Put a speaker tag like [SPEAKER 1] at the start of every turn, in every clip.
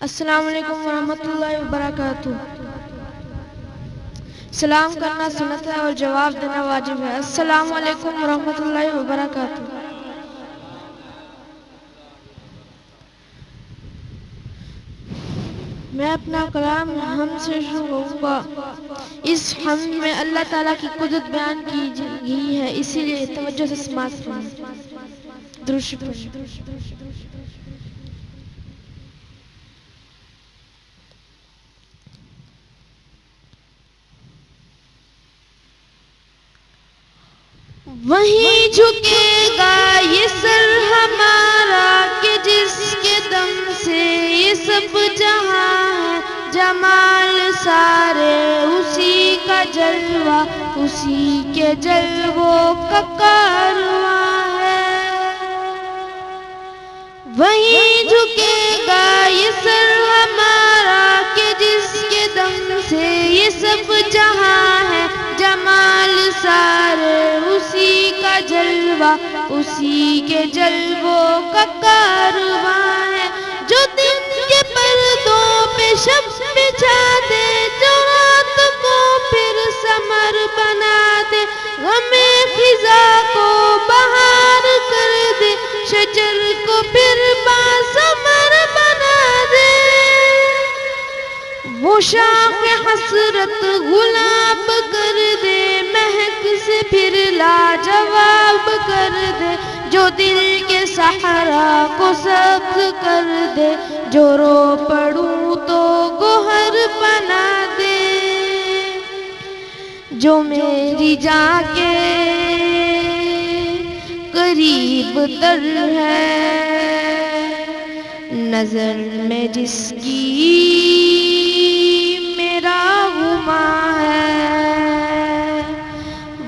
[SPEAKER 1] السلام علیکم ورحمۃ اللہ وبرکاتہ۔ سلام کرنا سنت ہے اور جواب دینا واجب ہے۔ السلام علیکم ورحمۃ اللہ وبرکاتہ۔ میں اپنا کلام حمد سے شروع کروں گا۔ اس حمد میں اللہ تعالیٰ کی قدرت بیان کی گئی ہے، اسی لیے توجہ سے سماعت فرمائیں۔ درود شریف۔ وہیں جھکے گا یہ سر ہمارا کہ جس کے دم سے یہ سب جہاں ہے، جمال سارے اسی کا جلوہ، اسی کے جلووں کا کارواں ہے۔ وہیں جھکے گا یہ سر ہمارا کہ جس کے دم سے یہ سب جہاں ہے، جمال سارے اسی کا جلوہ، اسی کے جلووں کا کارواں ہے۔ جو دن کے پردوں پہ شب بچھا دے، جو رات کو پھر سمر بنا دے، غم خزاں کو بہار کر دے، شجر کو پھر باثمر بنا دے۔ وہ شاخ حسرت گلاب کر دے، مہک سے پھر لاجواب کر دے، جو دل کے صحرا کو سبز کر دے، جو رو پڑوں تو گوہر بنا دے۔ جو میری جان کے قریب تر ہے، نظر میں جس کی میرا گماں ہے،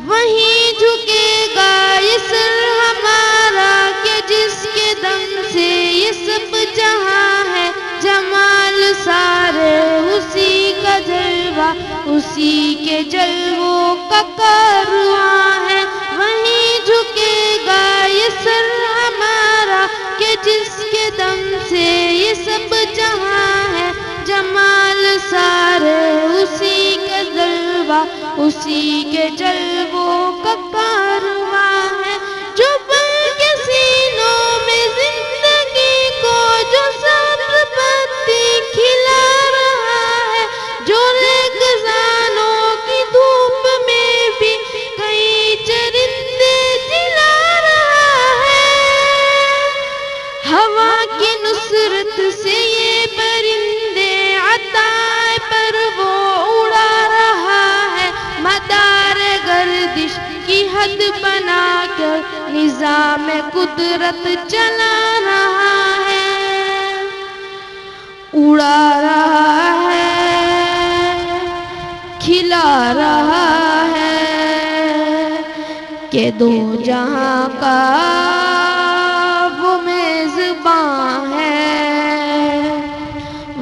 [SPEAKER 1] وہیں جھکے گا یہ سر ہمارا کہ جس کے دم سے یہ سب جہاں ہے، جمال سارے اسی کا جلوہ، اسی کے جلووں کا کارواں ہے۔ وہیں جھکے گا یہ سر ہمارا کہ جس کے دم سے یہ سب جہاں ہے، جمال سارے اسی کا جلوہ، اسی کے جلووں کا کارواں ہے۔ جو بن کے سینوں میں زندگی کو جو سبز پتی کھلا رہا ہے، جو ریگزانوں کی دھوپ میں بھی کئی چرندے جلا رہا ہے، ہوا کی نصرت سے یہ پرندے عطائے پر وہ اڑا رہا ہے، مدار گردش کی حد بنا کر نظام قدرت چلا رہا ہے، اڑا رہا ہے، کھلا رہا ہے، کہ دو جہاں کا وہ میزباں ہے۔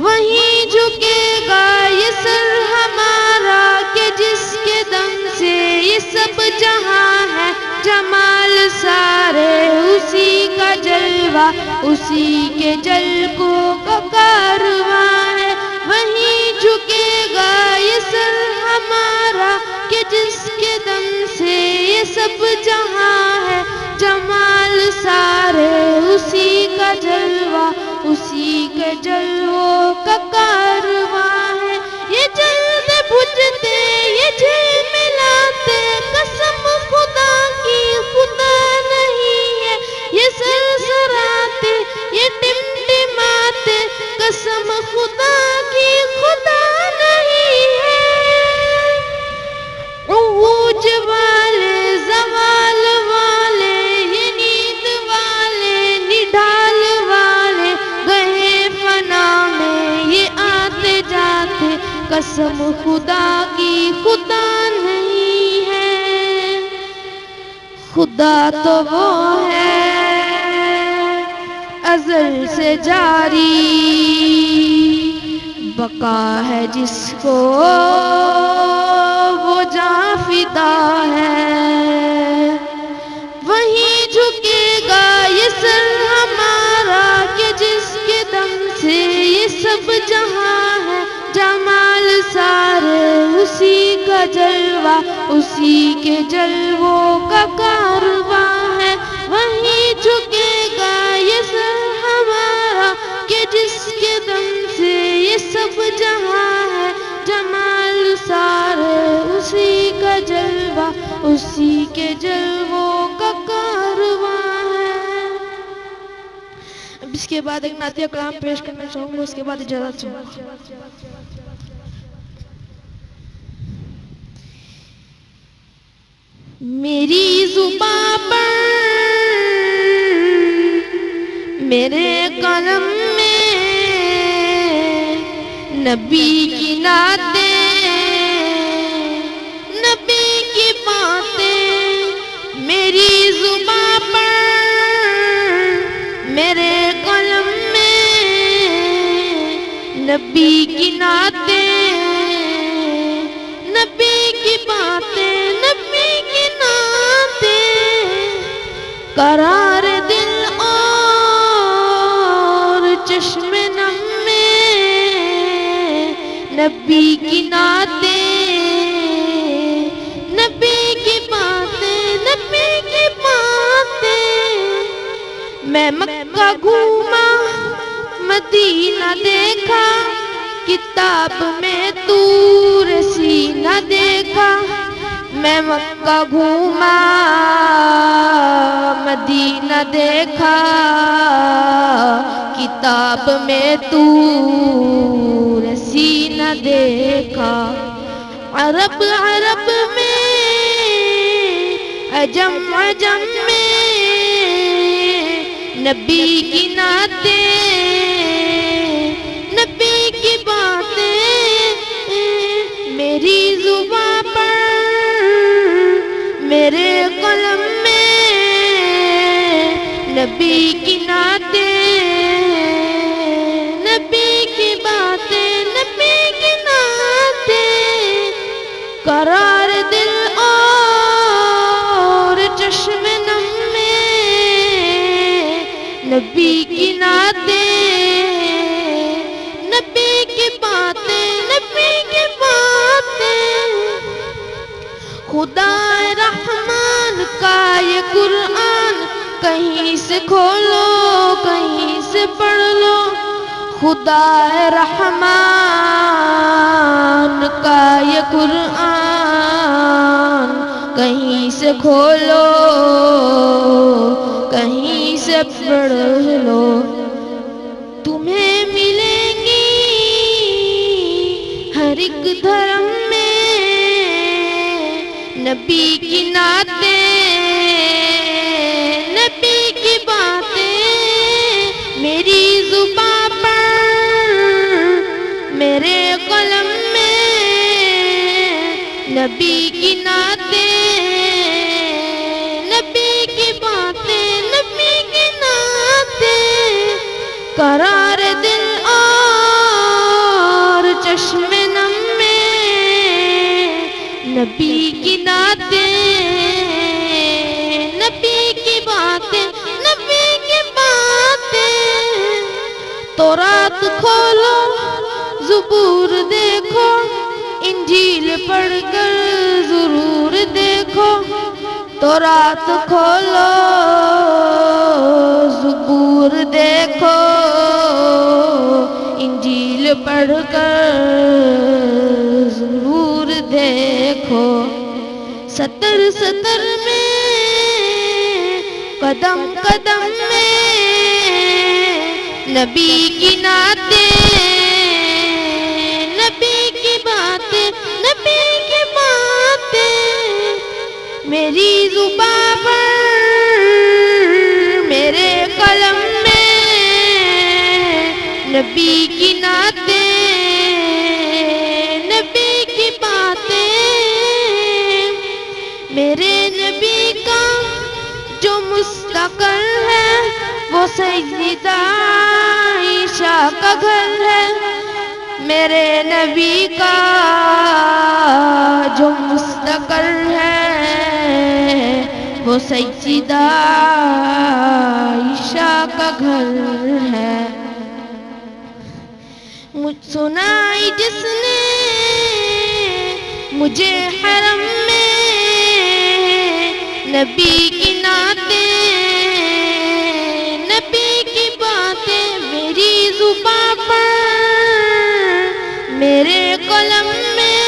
[SPEAKER 1] وہیں جھکے گا یہ سر ہمارا کہ جس کے دم سے یہ سب جہاں ہے، جمال سارے اسی کا جلوہ، اسی کے جلووں کا کارواں ہے۔ وہیں جھکے گا یہ سر ہمارا کہ جس کے دم سے یہ سب جہاں ہے، جمال سارے اسی کا جلوہ، اسی کے جلووں کا کارواں ہے۔ یہ جلد بجھتے یہ جھلملاتے، قسم خدا کی خدا نہیں ہے، یہ سرسراتے یہ ٹمٹماتے، قسم خدا کی خدا نہیں ہے۔ عروج والے زوال والے، یہ نیند والے نڈال والے، گئے فنا میں یہ آتے جاتے، قسم خدا کی خدا نہیں ہے۔ خدا تو وہ ہے ازل سے جاری، بقا ہے جس کو وہ جاں فدا ہے۔ وہیں جھکے گا یہ سر ہمارا کہ جس کے دم سے یہ سب جہاں ہے جمال سارے اسی کا جلوہ، اسی کے جلووں کا کارواں ہے، وہیں جھکے گا یہ سر ہمارا کہ جس کے دم سے یہ سب جہاں ہے جمال سارے اسی کا جلوہ، اسی کے جلووں کا کارواں ہے۔ اب اس کے بعد ایک نعتیہ کلام پیش کرنا چاہوں گا، اس کے بعد اجازت چاہوں گا۔ میری زباں پر میرے قلم میں نبی کی نعتیں، نبی کی باتیں، میری زباں پر میرے قلم میں نبی کی نعتیں، نبی کی باتیں، نبی کی نعتیں، قرار دل اور چشم نم میں نبی کی نعتیں، نبی کی باتیں، نبی کی باتیں، میں مکہ گھوما مدینہ دیکھا، کتاب میں طور سینہ دیکھا، میں مکہ گھوما مدینہ دیکھا، کتاب میں طور سینہ دیکھا، عرب عرب میں عجم عجم میں نبی کی نعتیں، نبی کی باتیں، میری زباں پر میرے قلم میں نبی کی نعتیں، نبی کی باتیں، نبی کی نعتیں، قرار دل اور چشم نم میں نبی کی نعتیں، نبی کی باتیں، نبی کی باتیں، خدا رحمان کا یہ قرآن کہیں سے کھولو کہیں سے پڑھ لو، خدا رحمان کا یہ قرآن کہیں سے کھولو کہیں سے پڑھ لو، تمہیں ملیں گی ہر ایک دھرم میں نبی کی نعتیں، نبی کی باتیں، میری زباں پر میرے قلم میں نبی کی نعتیں، نبی کی باتیں، نبی کی نعتیں، قرار دل اور چشم نم میں نبی کی نعتیں، نبی کی باتیں، نبی کی باتیں، تورات کھولو زبور دیکھو، انجیل پڑھ کر ضرور دیکھو، تورات کھولو زبور دیکھو، انجیل پڑھ کر ضرور دیکھو، سطر سطر میں قدم قدم میں نبی کی نعتیں، نبی کی باتیں، نبی کی باتیں، میری زباں پر میرے قلم میں نبی کی نعتیں، نبی کی باتیں، میرے نبی کا جو مستقر ہے وہ سیدہ عائشہ کا گھر ہے، میرے نبی کا جو مستقر ہے وہ سیدہ عائشہ کا گھر ہے، سنائی جس نے مجھے حرم میں نبی کی نعتیں، نبی کی باتیں میری زباں پر، میرے قلم میں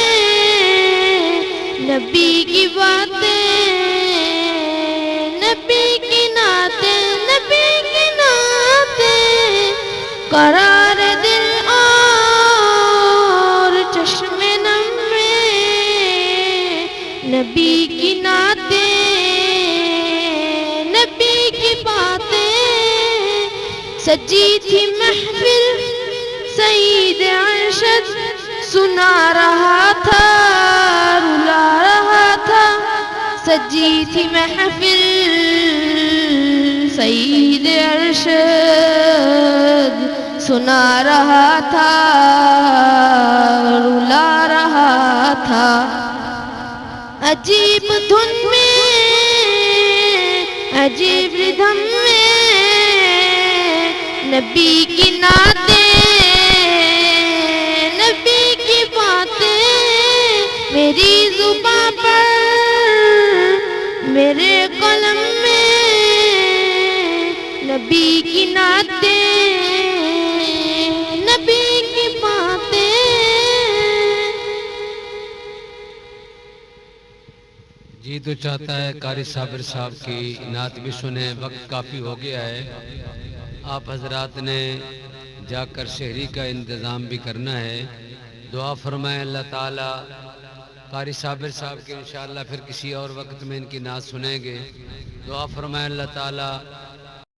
[SPEAKER 1] نبی کی باتیں، نبی کی نعتیں، نبی کی نعتیں، قرار دل اور چشم نم میں نبی کی نعتیں، نبی کی باتیں، سجی تھی محفل سعید ارشد سنا رہا تھا، رلا رہا تھا، سجی تھی محفل سعید ارشد سنا رہا تھا، رلا رہا تھا، عجیب دھن میں عجیب ردھم میں نبی کی نعتیں، نبی کی باتیں میری زباں پر، میرے قلم میں نبی کی نعتیں، نبی کی باتیں۔
[SPEAKER 2] جی تو چاہتا ہے قاری صابر صاحب کی نعت بھی سنیں، وقت کافی ہو گیا ہے، آپ حضرات نے جا کر شہری کا انتظام بھی کرنا ہے، دعا فرمائیں اللہ تعالیٰ قاری صابر صاحب کے، انشاءاللہ پھر کسی اور وقت میں ان کی نعت سنیں گے، دعا فرمائیں اللہ تعالیٰ